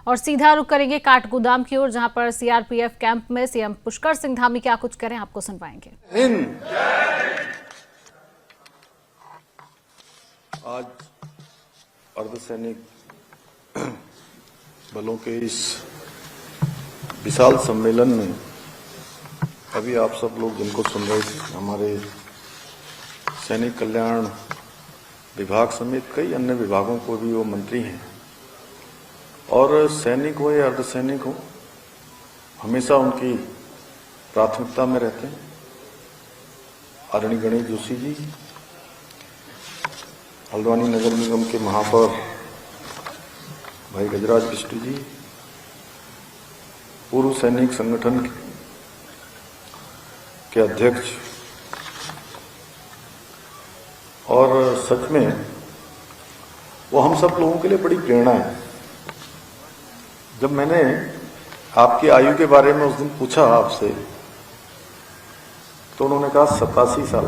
और सीधा रुख करेंगे काठगोदाम की ओर, जहां पर सीआरपीएफ कैंप में सीएम पुष्कर सिंह धामी क्या कुछ करें आपको सुनवाएंगे। आज अर्धसैनिक बलों के इस विशाल सम्मेलन में अभी आप सब लोग जिनको सुन रहे थे, हमारे सैनिक कल्याण विभाग समेत कई अन्य विभागों को भी वो मंत्री हैं और सैनिक हो या अर्धसैनिक हो हमेशा उनकी प्राथमिकता में रहते हैं। आदरणीय गणेश जोशी जी, हल्द्वानी नगर निगम के महापौर भाई गजराज बिष्ट जी, पूर्व सैनिक संगठन के अध्यक्ष, और सच में वो हम सब लोगों के लिए बड़ी प्रेरणा है। जब मैंने आपकी आयु के बारे में उस दिन पूछा आपसे तो उन्होंने कहा 87 साल।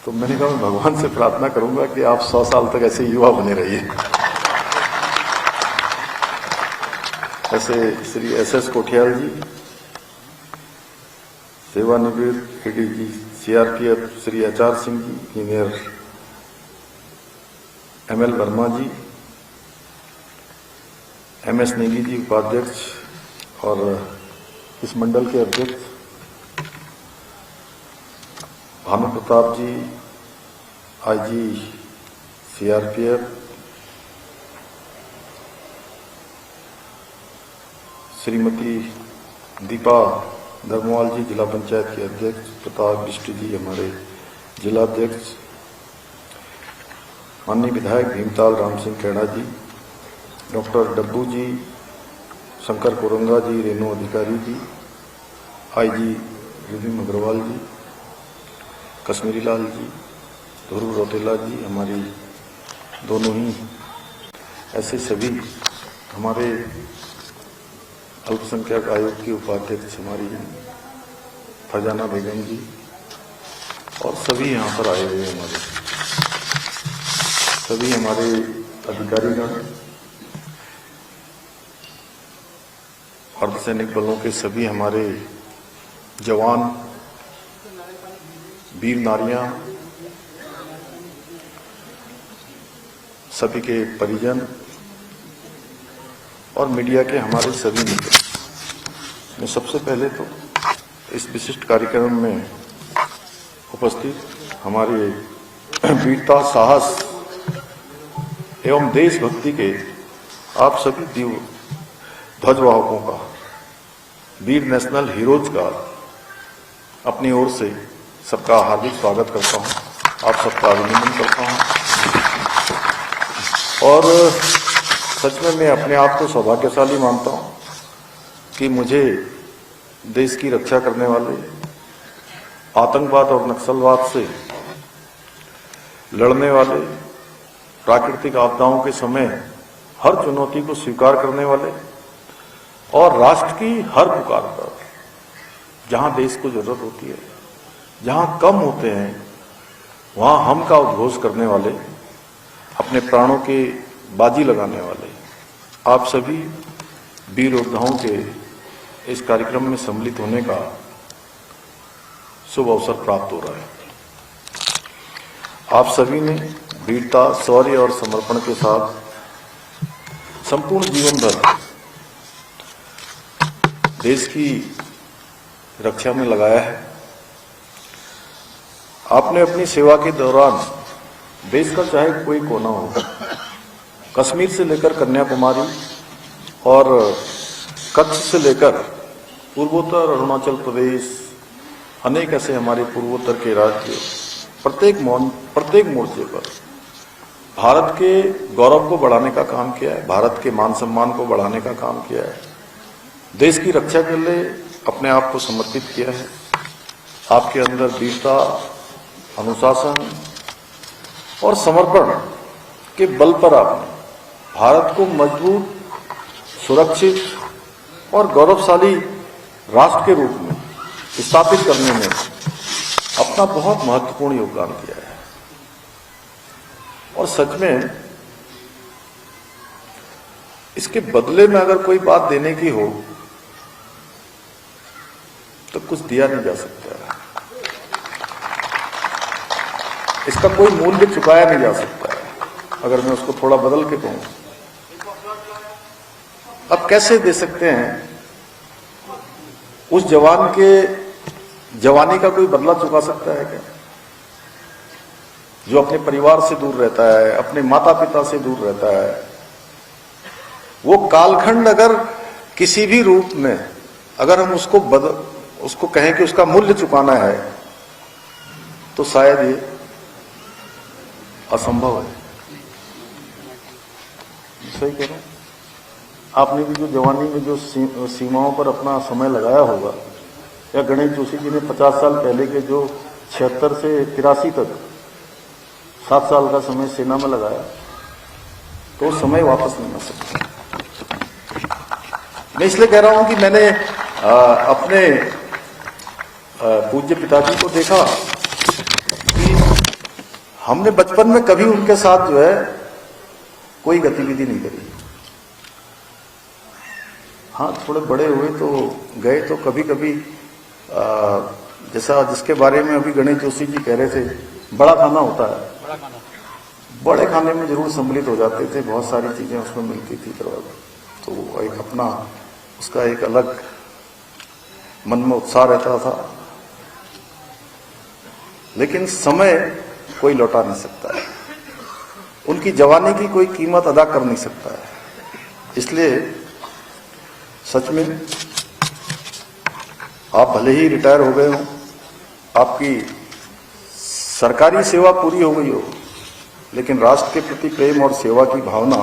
तो मैंने कहा मैं भगवान से प्रार्थना करूंगा कि आप 100 साल तक ऐसे युवा बने रहिए। ऐसे श्री एसएस कोठियाल जी, सेवानिवृत्त ADG CRPF Shri HR Singh ji, engineer ML Verma ji, MS Negi ji उपाध्यक्ष और इस मंडल के अध्यक्ष, भानु प्रताप जी आईजी सीआरपीएफ, श्रीमती दीपा धर्मवाल जी जिला पंचायत के अध्यक्ष, प्रताप बिष्ट जी हमारे जिला अध्यक्ष, माननीय विधायक भीमताल राम सिंह खेड़ा जी, डॉक्टर डब्बू जी, शंकर कोरंगा जी, रेणु अधिकारी जी, आईजी रिदिम अग्रवाल जी, कश्मीरी लाल जी, ध्रुव रोटेला जी, हमारी दोनों ही ऐसे सभी हमारे अल्पसंख्यक आयोग की उपाध्यक्ष हमारी फरजाना बेगम जी और सभी यहाँ पर आए हुए हमारे सभी हमारे अधिकारीगण, अर्धसैनिक बलों के सभी हमारे जवान, वीर नारियां, सभी के परिजन और मीडिया के हमारे सभी मित्र, मैं सबसे पहले तो इस विशिष्ट कार्यक्रम में उपस्थित हमारे वीरता, साहस एवं देशभक्ति के आप सभी ध्वजवाहकों का, वीर नेशनल हीरोज का अपनी ओर से सबका हार्दिक स्वागत करता हूं, आप सबका अभिनंदन करता हूं। और सच में मैं अपने आप को सौभाग्यशाली मानता हूं कि मुझे देश की रक्षा करने वाले, आतंकवाद और नक्सलवाद से लड़ने वाले, प्राकृतिक आपदाओं के समय हर चुनौती को स्वीकार करने वाले और राष्ट्र की हर पुकार पर जहां देश को जरूरत होती है, जहां कम होते हैं वहां हम का उद्घोष करने वाले, अपने प्राणों के बाजी लगाने वाले आप सभी वीर योद्धाओं के इस कार्यक्रम में सम्मिलित होने का शुभ अवसर प्राप्त हो रहा है। आप सभी ने वीरता, शौर्य और समर्पण के साथ संपूर्ण जीवन भर देश की रक्षा में लगाया है। आपने अपनी सेवा के दौरान देश का चाहे कोई कोना हो, कश्मीर से लेकर कन्याकुमारी और कच्छ से लेकर पूर्वोत्तर अरुणाचल प्रदेश, अनेक ऐसे हमारे पूर्वोत्तर के राज्य, प्रत्येक मोर्चे पर भारत के गौरव को बढ़ाने का काम किया है, भारत के मान सम्मान को बढ़ाने का काम किया है, देश की रक्षा के लिए अपने आप को समर्पित किया है। आपके अंदर वीरता, अनुशासन और समर्पण के बल पर आपने भारत को मजबूत, सुरक्षित और गौरवशाली राष्ट्र के रूप में स्थापित करने में अपना बहुत महत्वपूर्ण योगदान दिया है। और सच में इसके बदले में अगर कोई बात देने की हो तो कुछ दिया नहीं जा सकता है, इसका कोई मूल्य चुकाया नहीं जा सकता है। अगर मैं उसको थोड़ा बदल के कहूं, अब कैसे दे सकते हैं? उस जवान के जवानी का कोई बदला चुका सकता है क्या? जो अपने परिवार से दूर रहता है, अपने माता पिता से दूर रहता है, वो कालखंड अगर किसी भी रूप में अगर हम उसको कहें कि उसका मूल्य चुकाना है, तो शायद ये असंभव है। सही कह रहा हूं? आपने भी जो जवानी में जो सीमाओं पर अपना समय लगाया होगा, या गणेश जोशी जी ने 50 साल पहले के जो 76 से 83 तक 7 साल का समय सेना में लगाया, तो समय वापस नहीं आ सकता। मैं इसलिए कह रहा हूं कि मैंने अपने पूज्य पिताजी को देखा कि हमने बचपन में कभी उनके साथ जो है कोई गतिविधि नहीं करी। हाँ, थोड़े बड़े हुए तो गए तो कभी कभी जैसा जिसके बारे में अभी गणेश जोशी जी कह रहे थे, बड़ा खाना होता है, बड़े खाने में जरूर सम्मिलित हो जाते थे, बहुत सारी चीजें उसमें मिलती थी, तो एक अपना उसका एक अलग मन में उत्साह रहता था। लेकिन समय कोई लौटा नहीं सकता है, उनकी जवानी की कोई कीमत अदा कर नहीं सकता है। इसलिए सच में आप भले ही रिटायर हो गए हो, आपकी सरकारी सेवा पूरी हो गई हो, लेकिन राष्ट्र के प्रति प्रेम और सेवा की भावना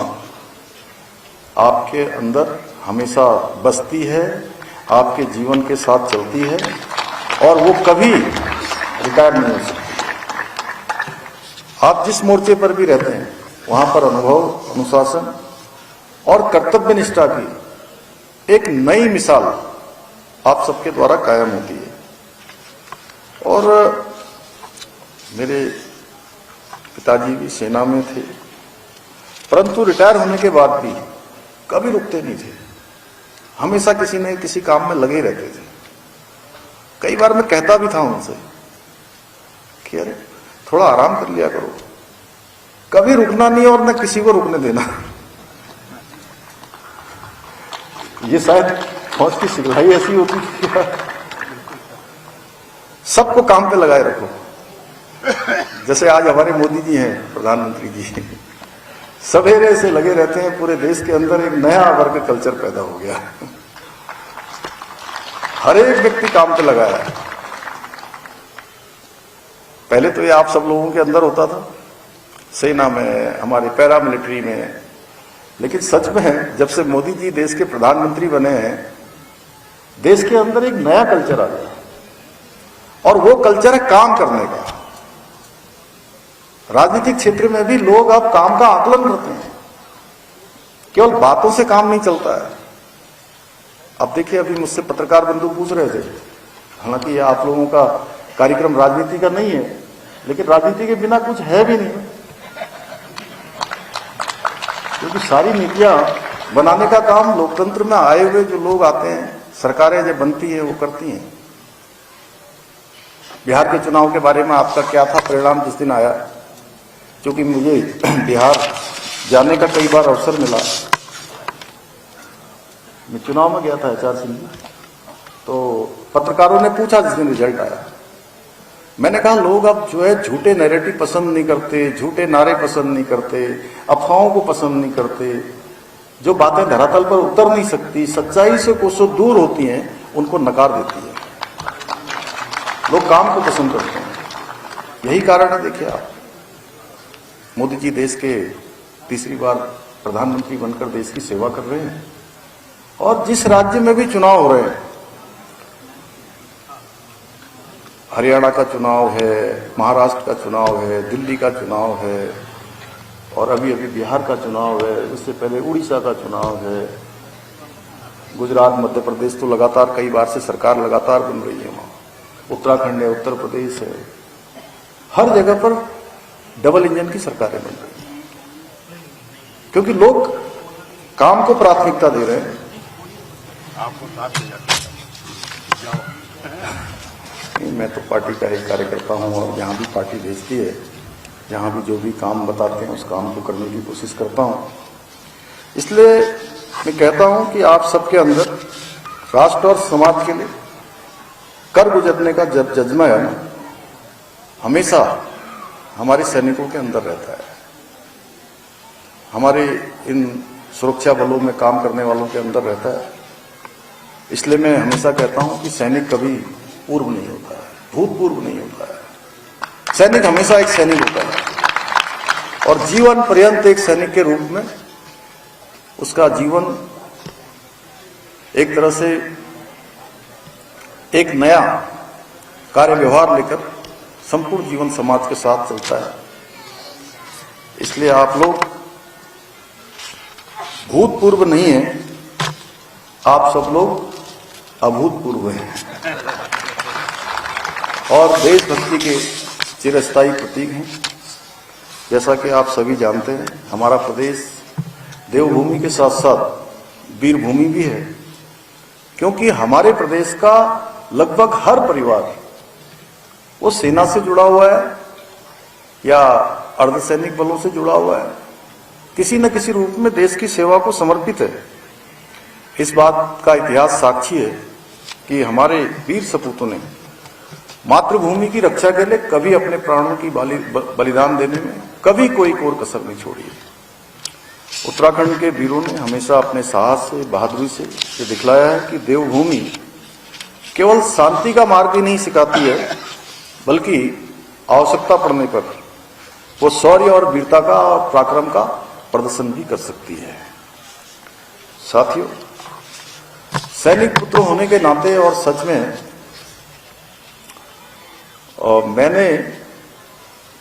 आपके अंदर हमेशा बसती है, आपके जीवन के साथ चलती है, और वो कभी रिटायर नहीं हो सकती। आप जिस मोर्चे पर भी रहते हैं, वहां पर अनुभव, अनुशासन और कर्तव्य निष्ठा की एक नई मिसाल आप सबके द्वारा कायम होती है। और मेरे पिताजी भी सेना में थे, परंतु रिटायर होने के बाद भी कभी रुकते नहीं थे, हमेशा किसी न किसी काम में लगे रहते थे। कई बार मैं कहता भी था उनसे कि अरे थोड़ा आराम कर लिया करो, कभी रुकना नहीं और न किसी को रुकने देना। ये शायद फौज की सिखलाई ऐसी होती है, सबको काम पे लगाए रखो। जैसे आज हमारे मोदी जी हैं, प्रधानमंत्री जी, सवेरे से लगे रहते हैं, पूरे देश के अंदर एक नया वर्ग कल्चर पैदा हो गया, हर एक व्यक्ति काम पे लगाया है। पहले तो ये आप सब लोगों के अंदर होता था, सेना में, हमारे पैरामिलिट्री में, लेकिन सच में है जब से मोदी जी देश के प्रधानमंत्री बने हैं, देश के अंदर एक नया कल्चर आ गया, और वो कल्चर है काम करने का। राजनीतिक क्षेत्र में भी लोग अब काम का आकलन करते हैं, केवल बातों से काम नहीं चलता है। अब देखिए, अभी मुझसे पत्रकार बंधु पूछ रहे थे, हालांकि ये आप लोगों का कार्यक्रम राजनीति का नहीं है, लेकिन राजनीति के बिना कुछ है भी नहीं, क्योंकि सारी नीतियां बनाने का काम लोकतंत्र में आए हुए जो लोग आते हैं, सरकारें जब बनती है वो करती हैं। बिहार के चुनाव के बारे में आपका क्या था परिणाम जिस दिन आया? क्योंकि मुझे बिहार जाने का कई बार अवसर मिला, मैं चुनाव में गया था HR सिंह जी, तो पत्रकारों ने पूछा जिस दिन रिजल्ट आया, मैंने कहा लोग अब जो है झूठे नैरेटिव पसंद नहीं करते, झूठे नारे पसंद नहीं करते, अफवाहों को पसंद नहीं करते, जो बातें धरातल पर उतर नहीं सकती, सच्चाई से कोसों दूर होती हैं, उनको नकार देती है। लोग काम को पसंद करते हैं, यही कारण है। देखिए आप, मोदी जी देश के तीसरी बार प्रधानमंत्री बनकर देश की सेवा कर रहे हैं, और जिस राज्य में भी चुनाव हो रहे हैं, हरियाणा का चुनाव है, महाराष्ट्र का चुनाव है, दिल्ली का चुनाव है, और अभी अभी बिहार का चुनाव है, उससे पहले उड़ीसा का चुनाव है, गुजरात, मध्य प्रदेश, तो लगातार कई बार से सरकार लगातार बन रही है, वहां उत्तराखंड है, उत्तर प्रदेश है, हर जगह पर डबल इंजन की सरकारें बन रही हैं। क्योंकि लोग काम को प्राथमिकता दे रहे हैं। मैं तो पार्टी का एक कार्यकर्ता हूं और जहां भी पार्टी भेजती है, जहां भी जो भी काम बताते हैं उस काम को करने की कोशिश करता हूं। इसलिए मैं कहता हूं कि आप सबके अंदर राष्ट्र और समाज के लिए कर गुजरने का जज्बा है ना, हमेशा हमारे सैनिकों के अंदर रहता है, हमारे इन सुरक्षा बलों में काम करने वालों के अंदर रहता है। इसलिए मैं हमेशा कहता हूं कि सैनिक कभी पूर्व नहीं होता है, भूतपूर्व नहीं होता है। सैनिक हमेशा एक सैनिक होता है और जीवन पर्यंत एक सैनिक के रूप में उसका जीवन एक तरह से एक नया कार्य व्यवहार लेकर संपूर्ण जीवन समाज के साथ चलता है। इसलिए आप लोग भूतपूर्व नहीं है, आप सब लोग अभूतपूर्व हैं और देशभक्ति के चिरस्थायी प्रतीक हैं। जैसा कि आप सभी जानते हैं, हमारा प्रदेश देवभूमि के साथ साथ वीरभूमि भी है, क्योंकि हमारे प्रदेश का लगभग हर परिवार वो सेना से जुड़ा हुआ है या अर्धसैनिक बलों से जुड़ा हुआ है, किसी न किसी रूप में देश की सेवा को समर्पित है। इस बात का इतिहास साक्षी है कि हमारे वीर सपूतों ने मातृभूमि की रक्षा के लिए कभी अपने प्राणों की बलिदान देने में कभी कोई कोर कसर नहीं छोड़ी है। उत्तराखंड के वीरों ने हमेशा अपने साहस से, बहादुरी से ये दिखलाया है कि देवभूमि केवल शांति का मार्ग ही नहीं सिखाती है, बल्कि आवश्यकता पड़ने पर वो शौर्य और वीरता का और पराक्रम का प्रदर्शन भी कर सकती है। साथियों, सैनिक पुत्र होने के नाते और सच में मैंने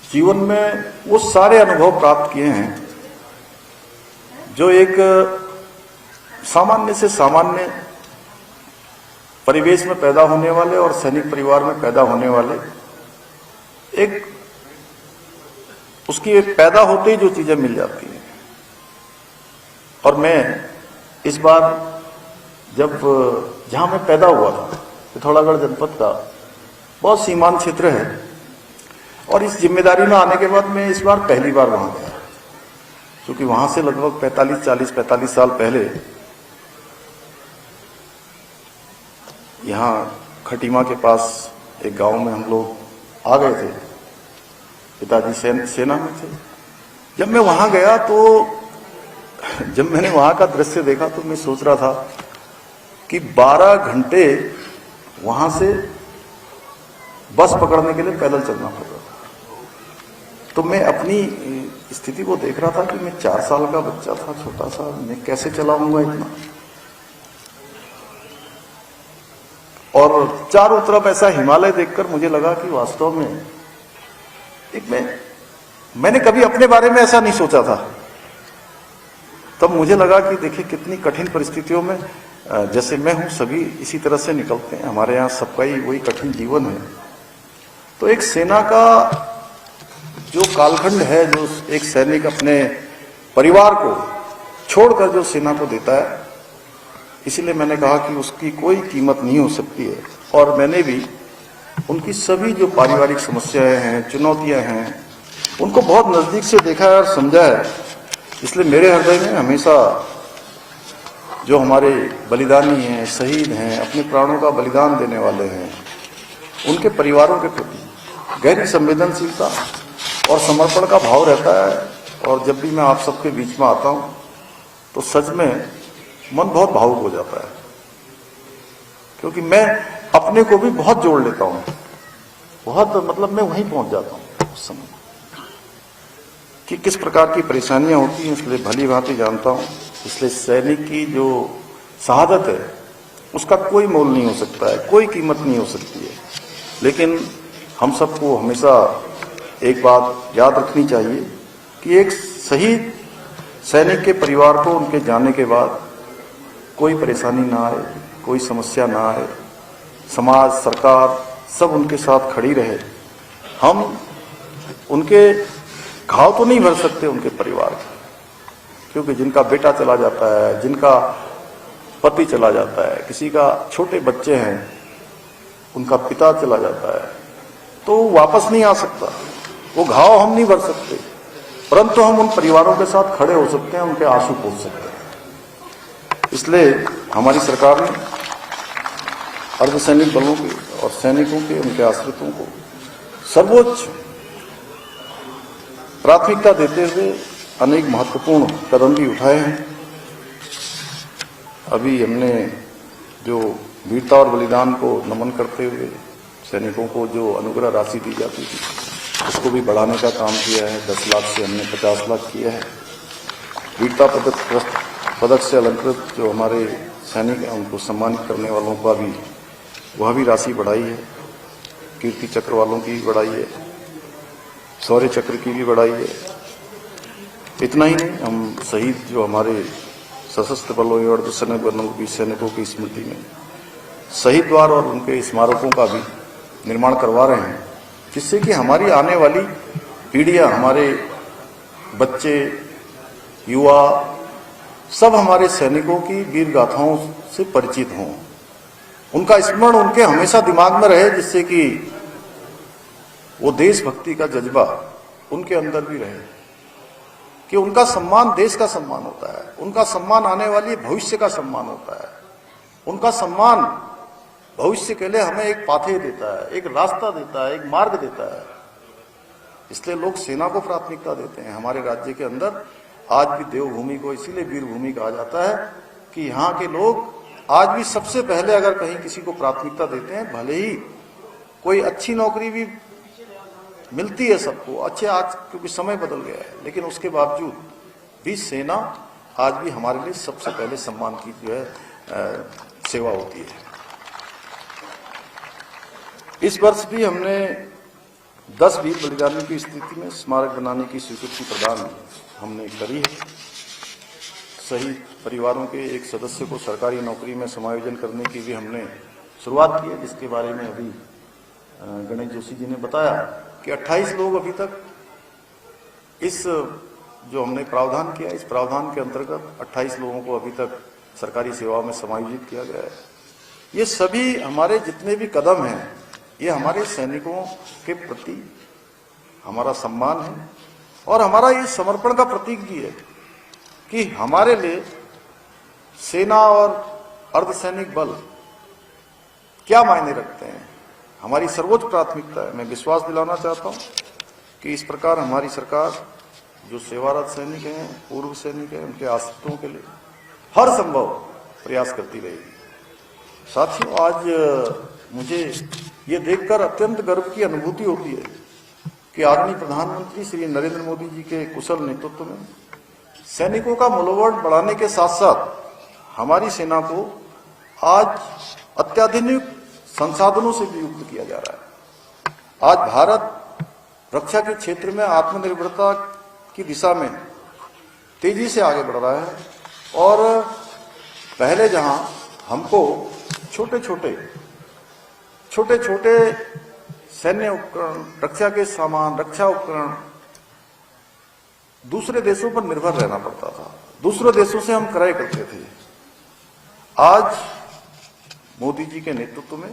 जीवन में वो सारे अनुभव प्राप्त किए हैं जो एक सामान्य से सामान्य परिवेश में पैदा होने वाले और सैनिक परिवार में पैदा होने वाले एक उसकी एक पैदा होते ही जो चीजें मिल जाती हैं। और मैं इस बार जब जहां मैं पैदा हुआ था, पिथौरागढ़ जनपद का बहुत सीमांत क्षेत्र है, और इस जिम्मेदारी में आने के बाद मैं इस बार पहली बार वहां गया, क्योंकि वहां से लगभग 45 साल पहले यहाँ खटीमा के पास एक गांव में हम लोग आ गए थे। पिताजी सेना में थे। जब मैं वहां गया तो जब मैंने वहां का दृश्य देखा तो मैं सोच रहा था कि 12 घंटे वहां से बस पकड़ने के लिए पैदल चलना पड़ रहा था। तो मैं अपनी स्थिति को देख रहा था कि मैं 4 साल का बच्चा था, छोटा सा, मैं कैसे चलाऊंगा इतना। और चारों तरफ ऐसा हिमालय देखकर मुझे लगा कि वास्तव में मैंने कभी अपने बारे में ऐसा नहीं सोचा था। तब मुझे लगा कि देखिए कितनी कठिन परिस्थितियों में जैसे मैं हूं, सभी इसी तरह से निकलते हैं, हमारे यहाँ सबका ही वही कठिन जीवन है। तो एक सेना का जो कालखंड है, जो एक सैनिक अपने परिवार को छोड़कर जो सेना को देता है, इसीलिए मैंने कहा कि उसकी कोई कीमत नहीं हो सकती है। और मैंने भी उनकी सभी जो पारिवारिक समस्याएं हैं, चुनौतियां हैं, उनको बहुत नजदीक से देखा है और समझा है। इसलिए मेरे हृदय में हमेशा जो हमारे बलिदानी हैं, शहीद हैं, अपने प्राणों का बलिदान देने वाले हैं, उनके परिवारों के प्रति गहरी संवेदनशीलता और समर्पण का भाव रहता है। और जब भी मैं आप सबके बीच में आता हूं तो सच में मन बहुत भावुक हो जाता है, क्योंकि मैं अपने को भी बहुत जोड़ लेता हूं, बहुत मतलब मैं वहीं पहुंच जाता हूं उस समय कि किस प्रकार की परेशानियां होती हैं, इसलिए भली भांति जानता हूं। इसलिए सैनिक की जो शहादत है उसका कोई मोल नहीं हो सकता है, कोई कीमत नहीं हो सकती है। लेकिन हम सबको हमेशा एक बात याद रखनी चाहिए कि एक शहीद सैनिक के परिवार को उनके जाने के बाद कोई परेशानी ना आए, कोई समस्या ना आए, समाज, सरकार सब उनके साथ खड़ी रहे। हम उनके घाव तो नहीं भर सकते उनके परिवार के, क्योंकि जिनका बेटा चला जाता है, जिनका पति चला जाता है, किसी का छोटे बच्चे हैं, उनका पिता चला जाता है, तो वापस नहीं आ सकता। वो घाव हम नहीं भर सकते, परंतु हम उन परिवारों के साथ खड़े हो सकते हैं, उनके आंसू पोंछ सकते हैं। इसलिए हमारी सरकार ने अर्धसैनिक बलों के और सैनिकों के, उनके आश्रितों को सर्वोच्च प्राथमिकता देते हुए अनेक महत्वपूर्ण कदम भी उठाए हैं। अभी हमने जो वीरता और बलिदान को नमन करते हुए सैनिकों को जो अनुग्रह राशि दी जाती थी, उसको भी बढ़ाने का काम किया है। 10 लाख से हमने 50 लाख किया है। वीरता पदक से अलंकृत जो हमारे सैनिक हैं, उनको सम्मानित करने वालों का भी वह भी राशि बढ़ाई है। कीर्ति चक्र वालों की भी बढ़ाई है, शौर्य चक्र की भी बढ़ाई है। इतना ही नहीं, हम शहीद जो हमारे सशस्त्र बलों और अर्धसैनिक बलों की सैनिकों की स्मृति में शहीद द्वार और उनके स्मारकों का भी निर्माण करवा रहे हैं, जिससे कि हमारी आने वाली पीढ़ियां, हमारे बच्चे, युवा सब हमारे सैनिकों की वीर गाथाओं से परिचित हों, उनका स्मरण उनके हमेशा दिमाग में रहे, जिससे कि वो देशभक्ति का जज्बा उनके अंदर भी रहे, कि उनका सम्मान देश का सम्मान होता है, उनका सम्मान आने वाली भविष्य का सम्मान होता है, उनका सम्मान भविष्य के लिए हमें एक पाथे देता है, एक रास्ता देता है, एक मार्ग देता है। इसलिए लोग सेना को प्राथमिकता देते हैं। हमारे राज्य के अंदर आज भी देवभूमि को इसीलिए वीरभूमि कहा जाता है कि यहाँ के लोग आज भी सबसे पहले अगर कहीं किसी को प्राथमिकता देते हैं, भले ही कोई अच्छी नौकरी भी मिलती है सबको, अच्छे आज क्योंकि समय बदल गया है, लेकिन उसके बावजूद भी सेना आज भी हमारे लिए सबसे पहले सम्मान की जो है सेवा होती है। इस वर्ष भी हमने 10 वीर बलिदानियों की स्थिति में स्मारक बनाने की स्वीकृति प्रदान हमने करी है। शहीद परिवारों के एक सदस्य को सरकारी नौकरी में समायोजन करने की भी हमने शुरुआत की है, जिसके बारे में अभी गणेश जोशी जी ने बताया कि 28 लोग अभी तक इस जो हमने प्रावधान किया, इस प्रावधान के अंतर्गत 28 लोगों को अभी तक सरकारी सेवा में समायोजित किया गया है। ये सभी हमारे जितने भी कदम हैं, ये हमारे सैनिकों के प्रति हमारा सम्मान है और हमारा ये समर्पण का प्रतीक भी है कि हमारे लिए सेना और अर्धसैनिक बल क्या मायने रखते हैं, हमारी सर्वोच्च प्राथमिकता है। मैं विश्वास दिलाना चाहता हूं कि इस प्रकार हमारी सरकार जो सेवारत सैनिक हैं, पूर्व सैनिक हैं, उनके आश्रितों के लिए हर संभव प्रयास करती रहेगी। साथियों, आज मुझे ये देखकर अत्यंत गर्व की अनुभूति होती है कि आदरणीय प्रधानमंत्री श्री नरेंद्र मोदी जी के कुशल नेतृत्व में सैनिकों का मनोबल बढ़ाने के साथ साथ हमारी सेना को आज अत्याधुनिक संसाधनों से भी युक्त किया जा रहा है। आज भारत रक्षा के क्षेत्र में आत्मनिर्भरता की दिशा में तेजी से आगे बढ़ रहा है और पहले जहां हमको छोटे छोटे सैन्य उपकरण, रक्षा के सामान, रक्षा उपकरण दूसरे देशों पर निर्भर रहना पड़ता था, दूसरे देशों से हम क्रय करते थे। आज मोदी जी के नेतृत्व में